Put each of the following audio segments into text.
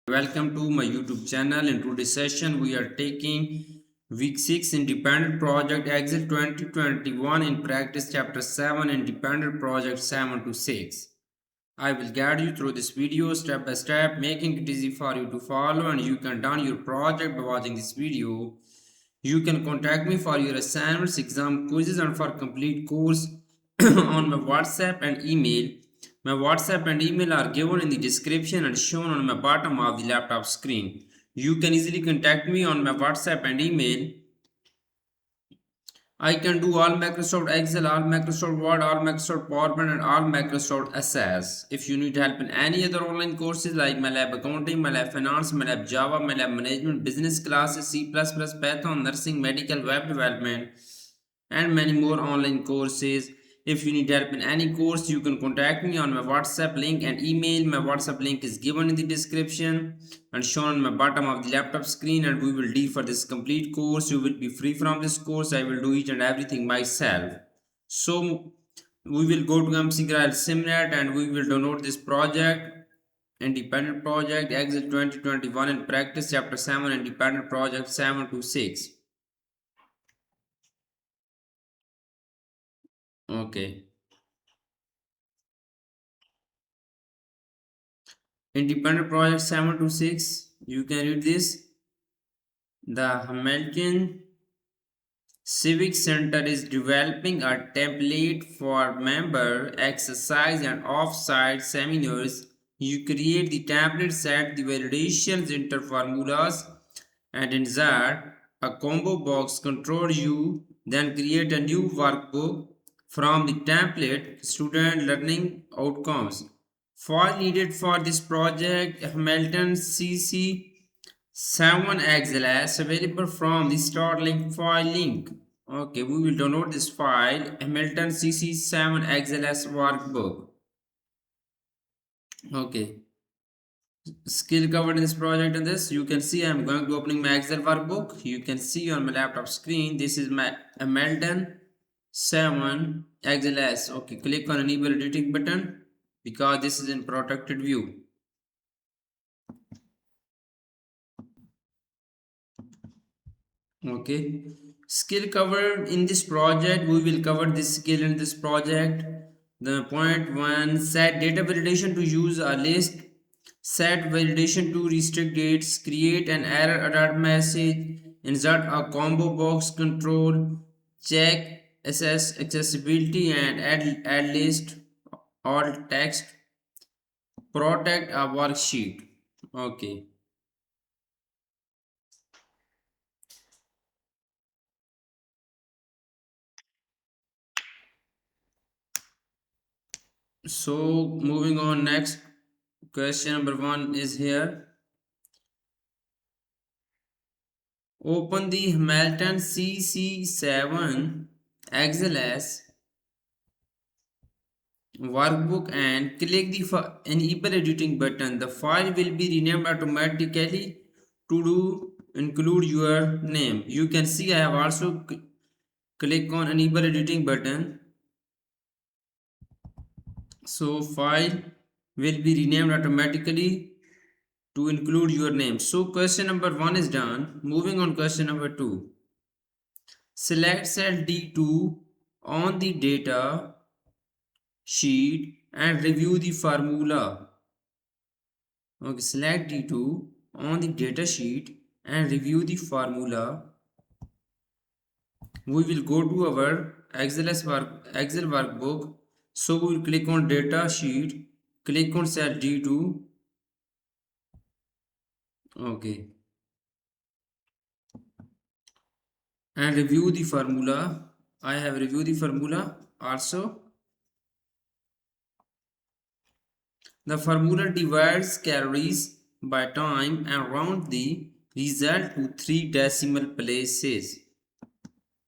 Welcome to my YouTube channel. In today's session, we are taking week 6 independent project exit 2021 in practice chapter 7 independent project 7 to 6. I will guide you through this video step by step, making it easy for you to follow, and you can done your project by watching this video. You can contact me for your assignments, exam quizzes, and for complete course on my WhatsApp and email. My WhatsApp and email are given in the description and shown on my bottom of the laptop screen. You can easily contact me on my WhatsApp and email. I can do all Microsoft Excel, all Microsoft Word, all Microsoft PowerPoint, and all Microsoft Access. If you need help in any other online courses like MyLab Accounting, MyLab Finance, MyLab Java, MyLab Management, Business Classes, C++, Python, Nursing, Medical, Web Development, and many more online courses. If you need help in any course, you can contact me on my WhatsApp link and email. My WhatsApp link is given in the description and shown on my bottom of the laptop screen, and we will deal for this complete course. You will be free from this course. I will do each and everything myself. So we will go to MC Gral Simnet and we will download this project. Independent project exit 2021 in practice chapter 7 independent project 7 to 6. Okay. Independent project 7 to 6. You can read this. The Hamilton Civic Center is developing a template for member exercise and off-site seminars. You create the template, set the validations, enter formulas, and insert a combo box. Control U, then create a new workbook from the template. Student learning outcomes. File needed for this project: hamiltoncc 7xls available from the start link file link. Okay, we will download this file hamiltoncc 7xls workbook. Okay, skill covered in this project. And this you can see I'm going to opening my Excel workbook. You can see on my laptop screen this is my Hamilton 7 XLS. Okay, click on enable editing button because this is in protected view. Okay, skill covered in this project. We will cover this skill in this project. The point 1, set data validation to use a list, set validation to restrict dates, create an error alert message, insert a combo box, control, check, assess accessibility, and add list, alt text, protect a worksheet. Okay. So moving on, next question number 1 is here. Open the Hamilton CC7 XLS workbook and click the enable editing button. The file will be renamed automatically to include your name. You can see I have also click on enable editing button. So file will be renamed automatically to include your name. So question number 1 is done. Moving on, question number 2. Select cell D2 on the data sheet and review the formula. Okay, select D2 on the data sheet and review the formula. We will go to our Excel workbook. So we will click on data sheet, click on cell D2. Okay, and review the formula. I have reviewed the formula also. The formula divides calories by time and round the result to 3 decimal places.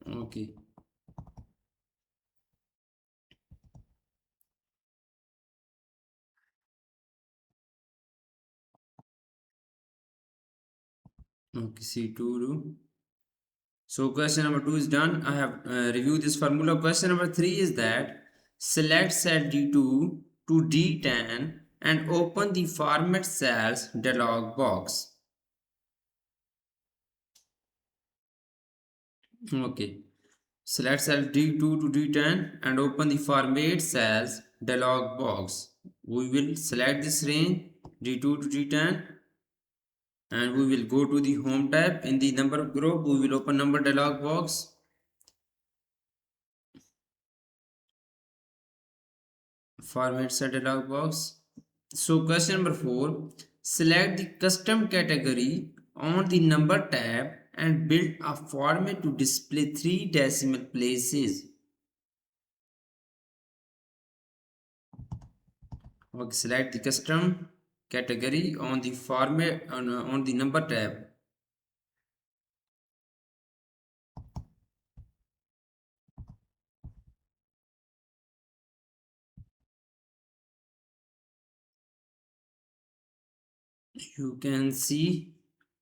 Okay. Okay, C2. So question number 2 is done. I have reviewed this formula. Question number 3 is that select cell D2 to D10 and open the Format Cells dialog box. Okay. Select cell D2 to D10 and open the Format Cells dialog box. We will select this range D2 to D10 and we will go to the Home tab. In the number group, we will open number dialog box. Format cell dialog box. So question number 4. Select the custom category on the number tab and build a format to display 3 decimal places. Okay, select the custom category on the format on the number tab. You can see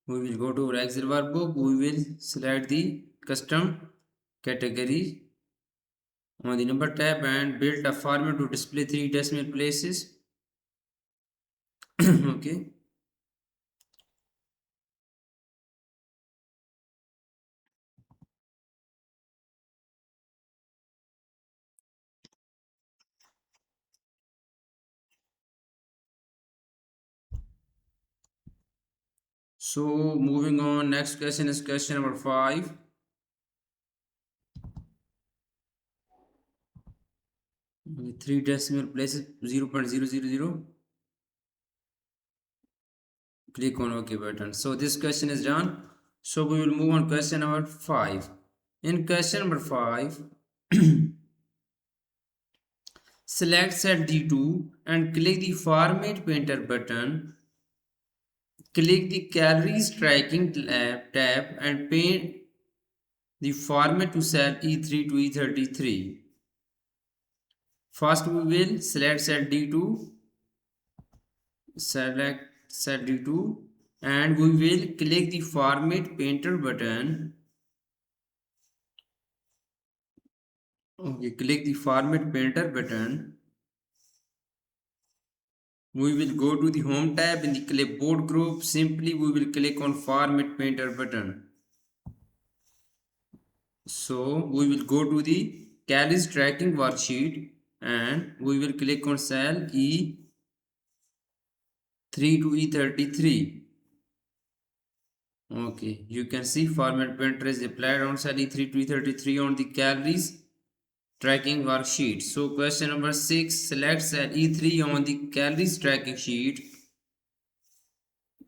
we will go to our Excel workbook. We will select the custom category on the number tab and build a format to display 3 decimal places. Okay. So moving on, next question is question number 5. Three decimal places 0.000. Click on OK button. So this question is done. So we will move on question number 5. In question number 5, select cell D2 and click the Format Painter button. Click the Calories Tracking tab and paint the format to cell E3 to E33. First we will select cell D2, select cell D2 and we will click the Format Painter button. Okay, click the Format Painter button. We will go to the Home tab in the clipboard group. Simply we will click on Format Painter button. So we will go to the calories tracking worksheet and we will click on cell E3 to E33. Okay, you can see Format Painter is applied on cell E3 to E33 on the calories tracking worksheet. So question number 6, select cell E3 on the calories tracking sheet.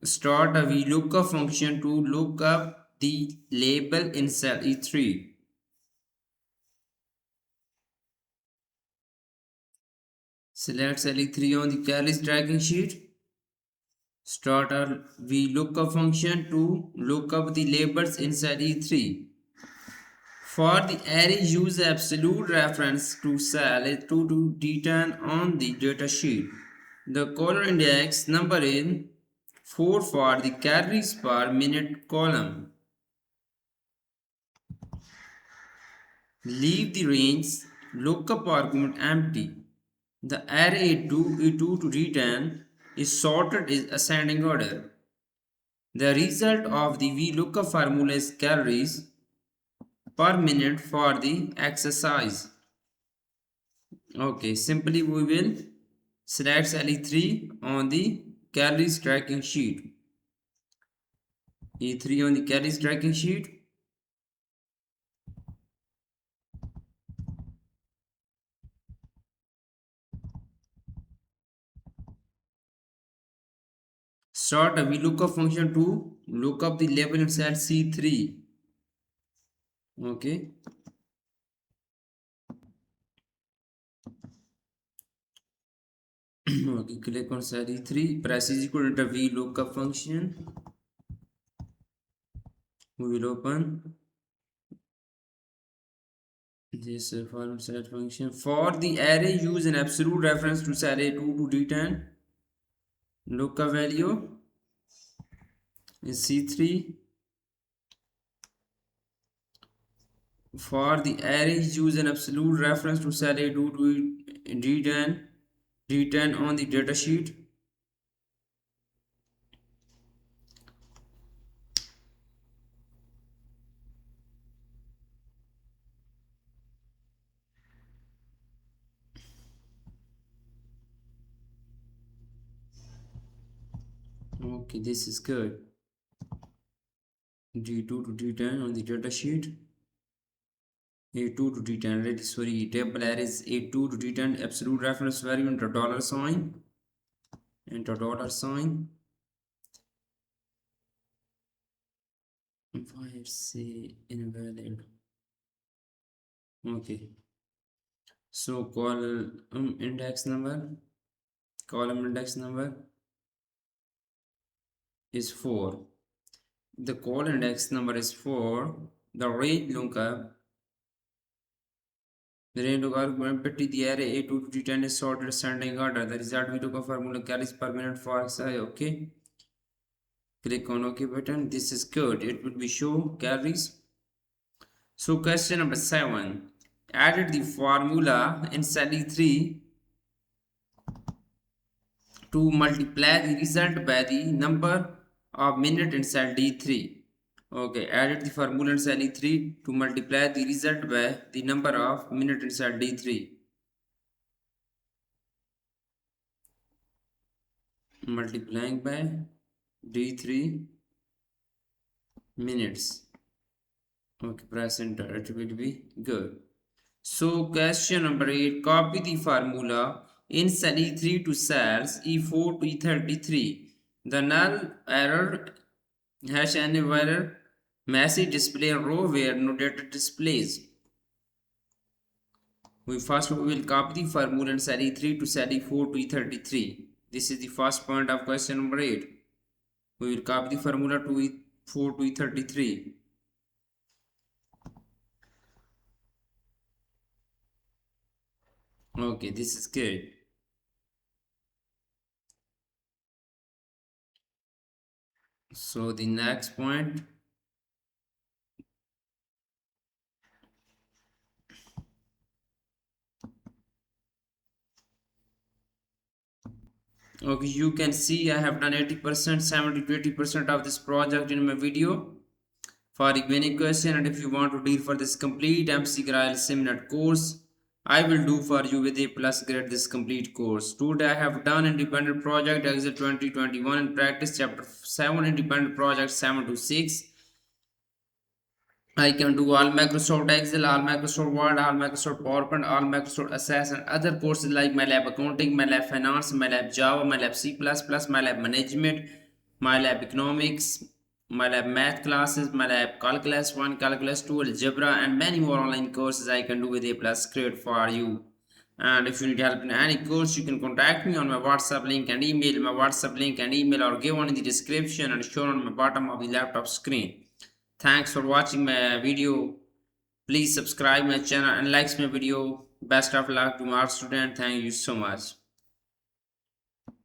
Start a VLOOKUP function to look up the label in cell E3. Select cell E3 on the calories tracking sheet. Start a VLOOKUP function to look up the labels in cell E3. For the array, use absolute reference to cell A2 to D10 on the data sheet. The column index number is 4 for the calories per minute column. Leave the range lookup argument empty. The array A2 to D10 is sorted in ascending order. The result of the VLOOKUP formula is calories per minute for the exercise. Okay, simply we will select cell E3 on the calories tracking sheet. E3 on the calories tracking sheet. Start a VLOOKUP function to look up the label in cell C3. Okay. Okay, click on cell E3. Press is equal to VLOOKUP function. We will open this format select function. For the array, use an absolute reference to cell A2 to D10. Lookup value is C3. For the array, use an absolute reference to cell A2 to D10 on the data sheet. Okay, this is good. D2 to D10 on the data sheet. A2 to D10, right? Sorry, table arrays A2 to D10, absolute reference value into dollar sign, into dollar sign. Why it's say invalid? Okay, so index number, column index number is 4. The column index number is 4. The range lookup empty the array A2 to D10 is sorted ascending order. The result we took a formula carries per minute for xi. Okay. Click on OK button. This is good. It will be show carries. So question number 7. Added the formula in cell E3 to multiply the result by the number of minute in cell D3. Okay, added the formula in cell E3 to multiply the result by the number of minute in cell D3. Multiplying by D3 minutes. Okay, press enter. It will be good. So question number 8, copy the formula in cell E3 to cells E4 to E33. The null error hash any error message display row where no data displays. We will copy the formula in cell E3 to cell E4 to E33. This is the first point of question number 8. We will copy the formula to E4 to E33. Okay, this is good. So the next point, okay, you can see I have done 80%, 70 to 80% of this project in my video. For remaining question, and if you want to deal for this complete MC Grail seminar course, I will do for you with a plus grade this complete course. Today I have done independent project exit 2021 and practice chapter 7 independent project 7 to 6. I can do all Microsoft Excel, all Microsoft Word, all Microsoft PowerPoint, all Microsoft Access and other courses like MyLab Accounting, MyLab Finance, MyLab Java, MyLab C++, MyLab Management, MyLab Economics, MyLab Math classes, MyLab Calculus 1, Calculus 2, Algebra and many more online courses I can do with a plus grade for you. And if you need help in any course, you can contact me on my WhatsApp link and email. My WhatsApp link and email are given in the description and shown on the bottom of the laptop screen. Thanks for watching my video. Please subscribe my channel and like my video. Best of luck to our student. Thank you so much.